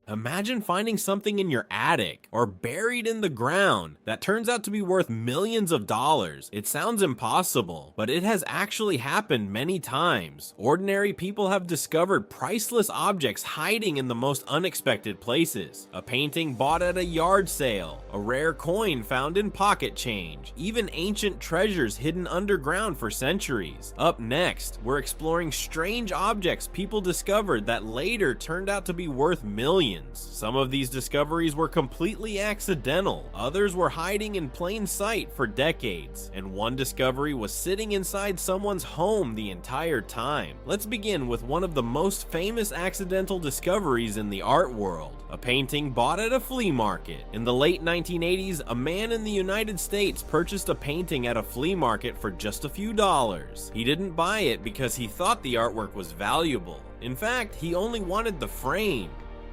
Imagine finding something in your attic or buried in the ground that turns out to be worth millions of dollars. It sounds impossible, but it has actually happened many times. Ordinary people have discovered priceless objects hiding in the most unexpected places. A painting bought at a yard sale, a rare coin found in pocket change, even ancient treasures hidden underground for centuries. Up next, we're exploring strange objects people discovered that later turned out to be worth millions. Some of these discoveries were completely accidental, others were hiding in plain sight for decades, and one discovery was sitting inside someone's home the entire time. Let's begin with one of the most famous accidental discoveries in the art world, a painting bought at a flea market. In the late 1980s, a man in the United States purchased a painting at a flea market for just a few dollars. He didn't buy it because he thought the artwork was valuable. In fact, he only wanted the frame.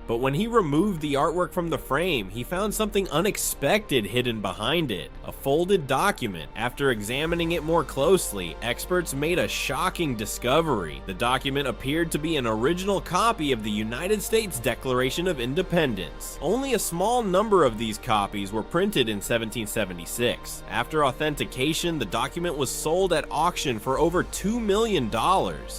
But when he removed the artwork from the frame, he found something unexpected hidden behind it, a folded document. After examining it more closely, experts made a shocking discovery. The document appeared to be an original copy of the United States Declaration of Independence. Only a small number of these copies were printed in 1776. After authentication, the document was sold at auction for over $2 million.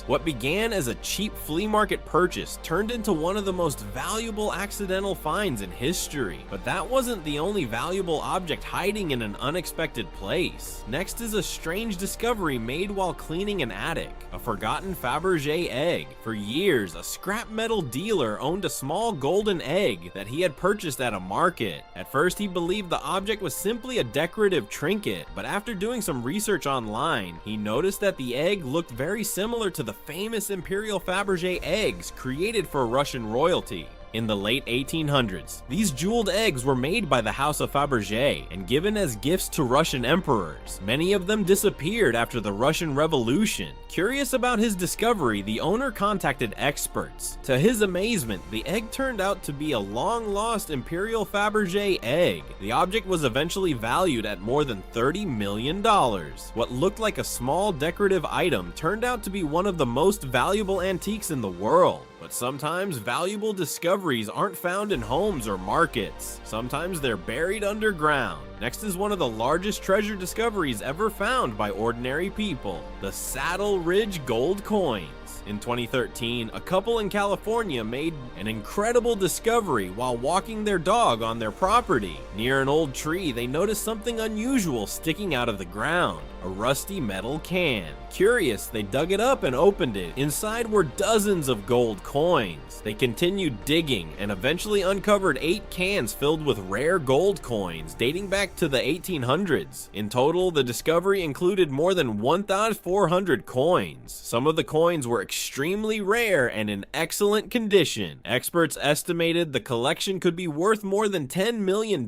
What began as a cheap flea market purchase turned into one of the most valuable accidental finds in history. But that wasn't the only valuable object hiding in an unexpected place. Next is a strange discovery made while cleaning an attic, a forgotten Fabergé egg. For years, a scrap metal dealer owned a small golden egg that he had purchased at a market. At first, he believed the object was simply a decorative trinket, but after doing some research online, he noticed that the egg looked very similar to the famous Imperial Fabergé eggs created for Russian royalty. In the late 1800s, these jeweled eggs were made by the House of Fabergé and given as gifts to Russian emperors. Many of them disappeared after the Russian Revolution. Curious about his discovery, the owner contacted experts. To his amazement, the egg turned out to be a long-lost Imperial Fabergé egg. The object was eventually valued at more than $30 million. What looked like a small decorative item turned out to be one of the most valuable antiques in the world. But sometimes valuable discoveries aren't found in homes or markets. Sometimes they're buried underground. Next is one of the largest treasure discoveries ever found by ordinary people, the Saddle Ridge gold coins. In 2013, a couple in California made an incredible discovery while walking their dog on their property. Near an old tree, they noticed something unusual sticking out of the ground, a rusty metal can. Curious, they dug it up and opened it. Inside were dozens of gold coins. They continued digging and eventually uncovered 8 cans filled with rare gold coins dating back to the 1800s. In total, the discovery included more than 1,400 coins. Some of the coins were extremely rare and in excellent condition. Experts estimated the collection could be worth more than $10 million.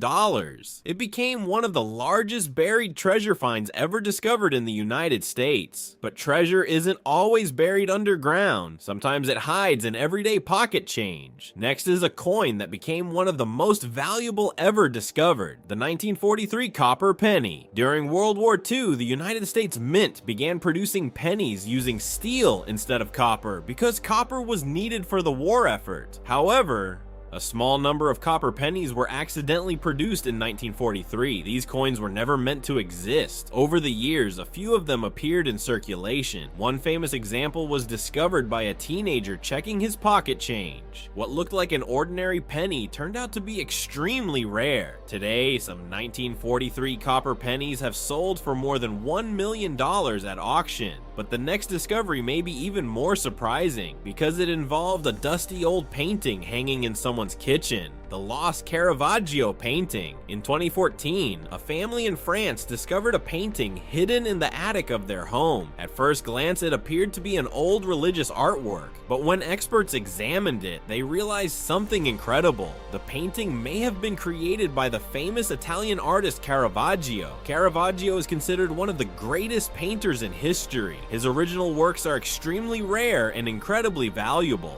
It became one of the largest buried treasure finds ever discovered in the United States. But treasure isn't always buried underground. Sometimes it hides in everyday pocket change. Next is a coin that became one of the most valuable ever discovered, the 1943 copper penny. During World War II, the United States Mint began producing pennies using steel instead of copper because copper was needed for the war effort. However, a small number of copper pennies were accidentally produced in 1943. These coins were never meant to exist. Over the years, a few of them appeared in circulation. One famous example was discovered by a teenager checking his pocket change. What looked like an ordinary penny turned out to be extremely rare. Today, some 1943 copper pennies have sold for more than $1 million at auction. But the next discovery may be even more surprising because it involved a dusty old painting hanging in someone's kitchen, the lost Caravaggio painting. In 2014, a family in France discovered a painting hidden in the attic of their home. At first glance, it appeared to be an old religious artwork, but when experts examined it, they realized something incredible. The painting may have been created by the famous Italian artist Caravaggio. Caravaggio is considered one of the greatest painters in history. His original works are extremely rare and incredibly valuable.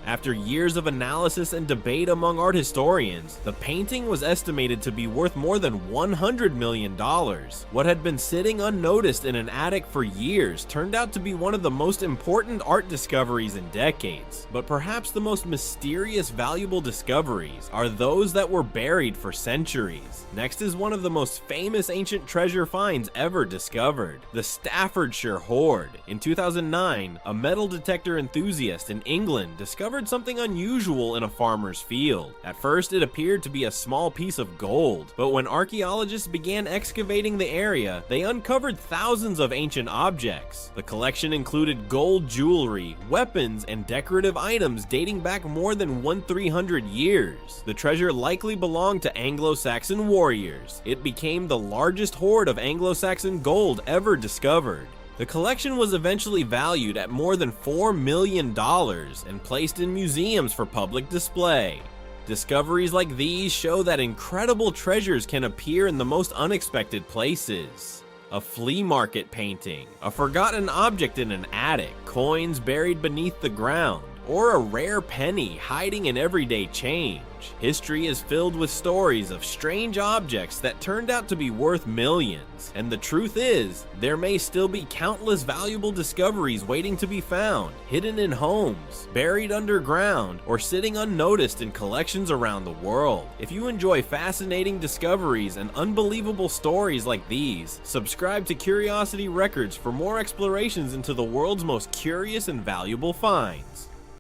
After years of analysis and debate among art historians, the painting was estimated to be worth more than $100 million. What had been sitting unnoticed in an attic for years turned out to be one of the most important art discoveries in decades. But perhaps the most mysterious valuable discoveries are those that were buried for centuries. Next is one of the most famous ancient treasure finds ever discovered, the Staffordshire Hoard. In 2009, a metal detector enthusiast in England discovered something unusual in a farmer's field. At first, it appeared to be a small piece of gold, but when archaeologists began excavating the area, they uncovered thousands of ancient objects. The collection included gold jewelry, weapons, and decorative items dating back more than 1,300 years. The treasure likely belonged to Anglo-Saxon warriors. It became the largest hoard of Anglo-Saxon gold ever discovered. The collection was eventually valued at more than $4 million and placed in museums for public display. Discoveries like these show that incredible treasures can appear in the most unexpected places. A flea market painting, a forgotten object in an attic, coins buried beneath the ground, or a rare penny hiding in everyday change. History is filled with stories of strange objects that turned out to be worth millions, and the truth is, there may still be countless valuable discoveries waiting to be found, hidden in homes, buried underground, or sitting unnoticed in collections around the world. If you enjoy fascinating discoveries and unbelievable stories like these, subscribe to Curiosity Records for more explorations into the world's most curious and valuable finds.